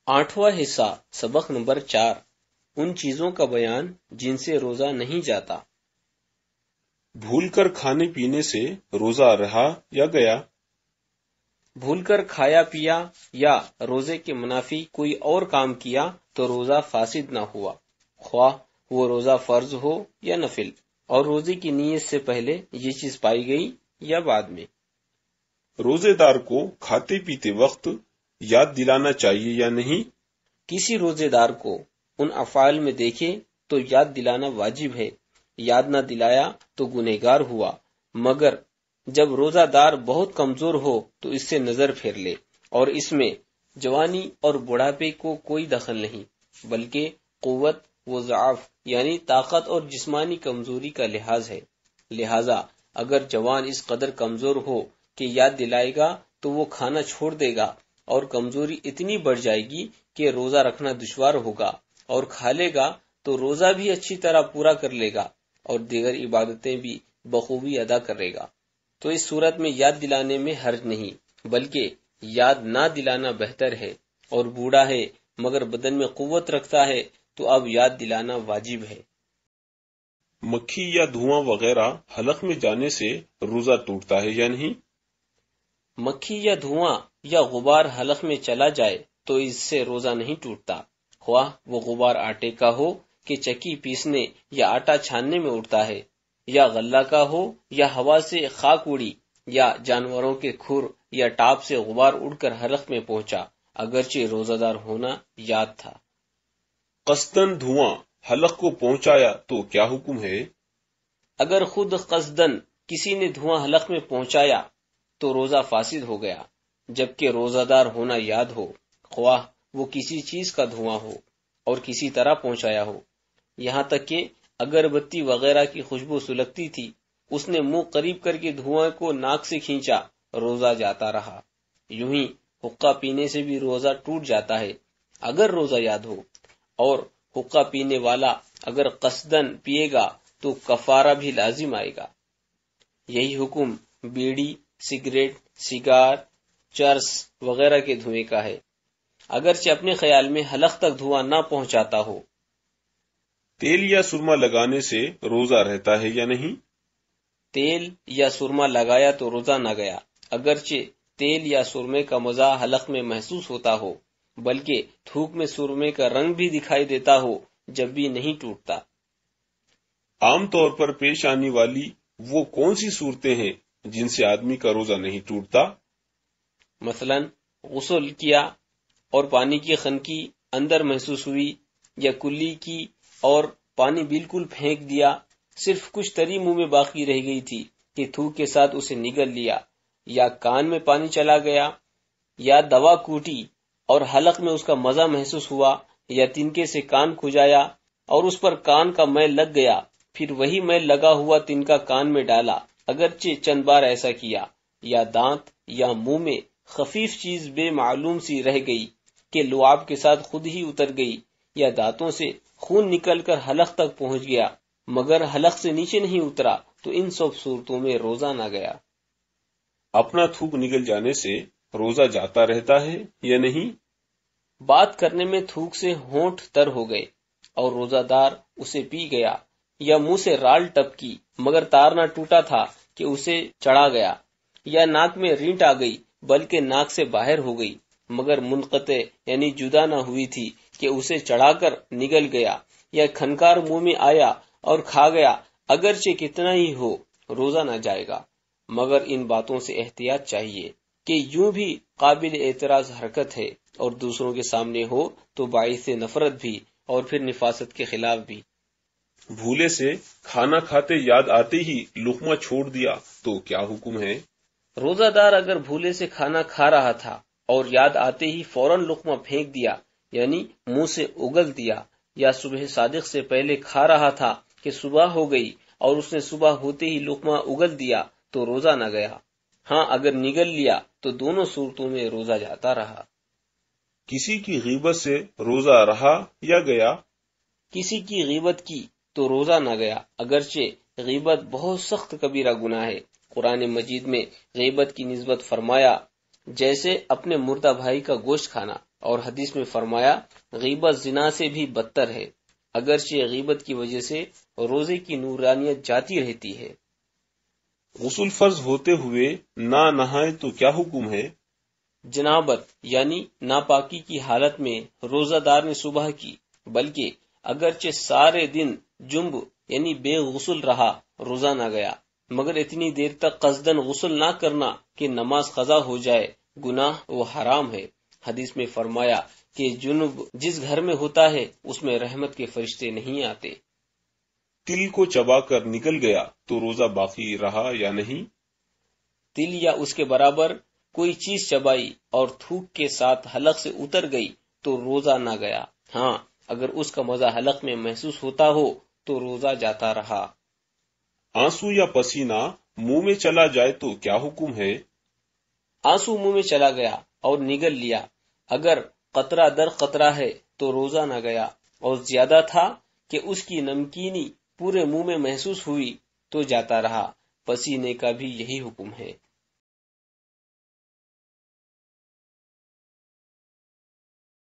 آٹھواں حصہ سبق نمبر 4 ان چیزوں کا بیان جن سے روزہ نہیں جاتا۔ بھول کر کھانے پینے سے روزہ رہا یا گیا؟ بھول کر کھایا پیا یا روزے کے منافی کوئی اور کام کیا تو روزہ فاسد نہ ہوا، خواہ وہ روزہ فرض ہو یا نفل، اور روزے کی نیت سے پہلے یہ چیز پائی گئی یا بعد میں۔ روزے دار کو کھاتے پیتے وقت یاد دلانا چاہیے یا نہیں؟ کسی روزے دار کو ان افعال میں دیکھے تو یاد دلانا واجب ہے، یاد نہ دلایا تو گنہگار ہوا، مگر جب روزہ دار بہت کمزور ہو تو اس سے نظر پھیر لے، اور اس میں جوانی اور بڑھاپے کو کوئی دخل نہیں، بلکہ قوت و ضعف یعنی طاقت اور جسمانی کمزوری کا لحاظ ہے۔ لہذا اگر جوان اس قدر کمزور ہو کہ یاد دلائے گا تو وہ کھانا چھوڑ دے گا، اور کمزوری اتنی بڑھ جائے گی کہ روزہ رکھنا دشوار ہوگا، اور کھا لے گا تو روزہ بھی اچھی طرح پورا کر لے گا اور دیگر عبادتیں بھی بخوبی ادا کرے گا۔ تو اس صورت میں یاد دلانے میں حرج نہیں، بلکہ یاد نہ دلانا بہتر ہے، اور بوڑھا ہے مگر بدن میں قوت رکھتا ہے تو اب یاد دلانا واجب ہے۔ مکھی یا دھواں وغیرہ حلق میں جانے سے روزہ ٹوٹتا ہے یا نہیں؟ مکھی یا دھواں یا غبار حلق میں چلا جائے تو اس سے روزہ نہیں ٹوٹتا، خواہ وہ غبار آٹے کا ہو کہ چکی پیسنے یا آٹا چھاننے میں اڑتا ہے، یا غلہ کا ہو یا ہوا سے خاک اڑی، یا جانوروں کے کھر یا ٹاپ سے غبار اڑ کر حلق میں پہنچا، اگرچہ روزہ دار ہونا یاد تھا۔ قصدن دھواں حلق کو پہنچایا تو کیا حکم ہے؟ اگر خود قصدن کسی نے دھواں حلق میں پہنچایا تو روزہ فاسد ہو گیا، جبکہ روزہ دار ہونا یاد ہو، خواہ وہ کسی چیز کا دھواں ہو اور کسی طرح پہنچایا ہو، یہاں تک کہ اگر بتی وغیرہ کی خوشبو سلگتی تھی، اس نے منہ قریب کر کے دھواں کو ناک سے کھینچا، روزہ جاتا رہا۔ یوں ہی حقہ پینے سے بھی روزہ ٹوٹ جاتا ہے اگر روزہ یاد ہو، اور حقہ پینے والا اگر قصدن پیے گا تو کفارہ بھی لازم آئے گا۔ یہی حکم بیڑی، سگریٹ، سگار، چرس وغیرہ کے دھوئیں کا ہے، اگرچہ اپنے خیال میں حلق تک دھواں نہ پہنچاتا ہو۔ تیل یا سرما لگانے سے روزہ رہتا ہے یا نہیں؟ تیل یا سرما لگایا تو روزہ نہ گیا، اگرچہ تیل یا سرمے کا مزہ حلق میں محسوس ہوتا ہو، بلکہ تھوک میں سرمے کا رنگ بھی دکھائی دیتا ہو، جب بھی نہیں ٹوٹتا۔ عام طور پر پیش آنے والی وہ کون سی صورتیں ہیں جن سے آدمی کا روزہ نہیں ٹوٹتا؟ مثلا غسل کیا اور پانی کی خنکی اندر محسوس ہوئی، یا کلی کی اور پانی بالکل پھینک دیا، صرف کچھ تری منہ میں باقی رہ گئی تھی کہ تھوک کے ساتھ اسے نگل لیا، یا کان میں پانی چلا گیا، یا دوا کوٹی اور حلق میں اس کا مزہ محسوس ہوا، یا تنکے سے کان کھجایا اور اس پر کان کا میل لگ گیا، پھر وہی میل لگا ہوا تنکا کان میں ڈالا، اگرچہ چند بار ایسا کیا، یا دانت یا منہ میں خفیف چیز بے معلوم سی رہ گئی کہ لعاب کے ساتھ خود ہی اتر گئی، یا دانتوں سے خون نکل کر حلق تک پہنچ گیا مگر حلق سے نیچے نہیں اترا، تو ان سب صورتوں میں روزہ نہ گیا۔ اپنا تھوک نکل جانے سے روزہ جاتا رہتا ہے یا نہیں؟ بات کرنے میں تھوک سے ہونٹ تر ہو گئے اور روزہ دار اسے پی گیا، یا منہ سے رال ٹپکی مگر تار نہ ٹوٹا تھا کہ اسے چڑھا گیا، یا ناک میں رینٹ آ گئی بلکہ ناک سے باہر ہو گئی مگر منقطع یعنی جدا نہ ہوئی تھی کہ اسے چڑھا کر نگل گیا، یا کھنکار منہ میں آیا اور کھا گیا، اگرچہ کتنا ہی ہو روزہ نہ جائے گا، مگر ان باتوں سے احتیاط چاہیے کہ یوں بھی قابل اعتراض حرکت ہے اور دوسروں کے سامنے ہو تو باعث نفرت بھی اور پھر نفاست کے خلاف بھی۔ بھولے سے کھانا کھاتے یاد آتے ہی لقمہ چھوڑ دیا تو کیا حکم ہے؟ روزہ دار اگر بھولے سے کھانا کھا رہا تھا اور یاد آتے ہی فوراً لقمہ پھینک دیا یعنی منہ سے اگل دیا، یا صبح صادق سے پہلے کھا رہا تھا کہ صبح ہو گئی اور اس نے صبح ہوتے ہی لقمہ اگل دیا تو روزہ نہ گیا۔ ہاں اگر نگل لیا تو دونوں صورتوں میں روزہ جاتا رہا۔ کسی کی غیبت سے روزہ رہا یا گیا؟ کسی کی غیبت کی تو روزہ نہ گیا، اگرچہ غیبت بہت سخت کبیرہ گناہ ہے۔ قرآن مجید میں غیبت کی نسبت فرمایا جیسے اپنے مردہ بھائی کا گوشت کھانا، اور حدیث میں فرمایا غیبت زنا سے بھی بدتر ہے، اگرچہ غیبت کی وجہ سے روزے کی نورانیت جاتی رہتی ہے۔ غسل فرض ہوتے ہوئے نہ نہائے تو کیا حکم ہے؟ جنابت یعنی ناپاکی کی حالت میں روزہ دار نے صبح کی، بلکہ اگرچہ سارے دن جنب یعنی بے غسل رہا، روزہ نہ گیا، مگر اتنی دیر تک قصدن غسل نہ کرنا کہ نماز قضا ہو جائے، گناہ وہ حرام ہے۔ حدیث میں فرمایا کہ جنب جس گھر میں ہوتا ہے اس میں رحمت کے فرشتے نہیں آتے۔ تل کو چبا کر نکل گیا تو روزہ باقی رہا یا نہیں؟ تل یا اس کے برابر کوئی چیز چبائی اور تھوک کے ساتھ حلق سے اتر گئی تو روزہ نہ گیا، ہاں اگر اس کا مزہ حلق میں محسوس ہوتا ہو تو روزہ جاتا رہا۔ آنسو یا پسینہ منہ میں چلا جائے تو کیا حکم ہے؟ آنسو منہ میں چلا گیا اور نگل لیا، اگر قطرہ در قطرہ ہے تو روزہ نہ گیا، اور زیادہ تھا کہ اس کی نمکینی پورے منہ میں محسوس ہوئی تو جاتا رہا۔ پسینے کا بھی یہی حکم ہے۔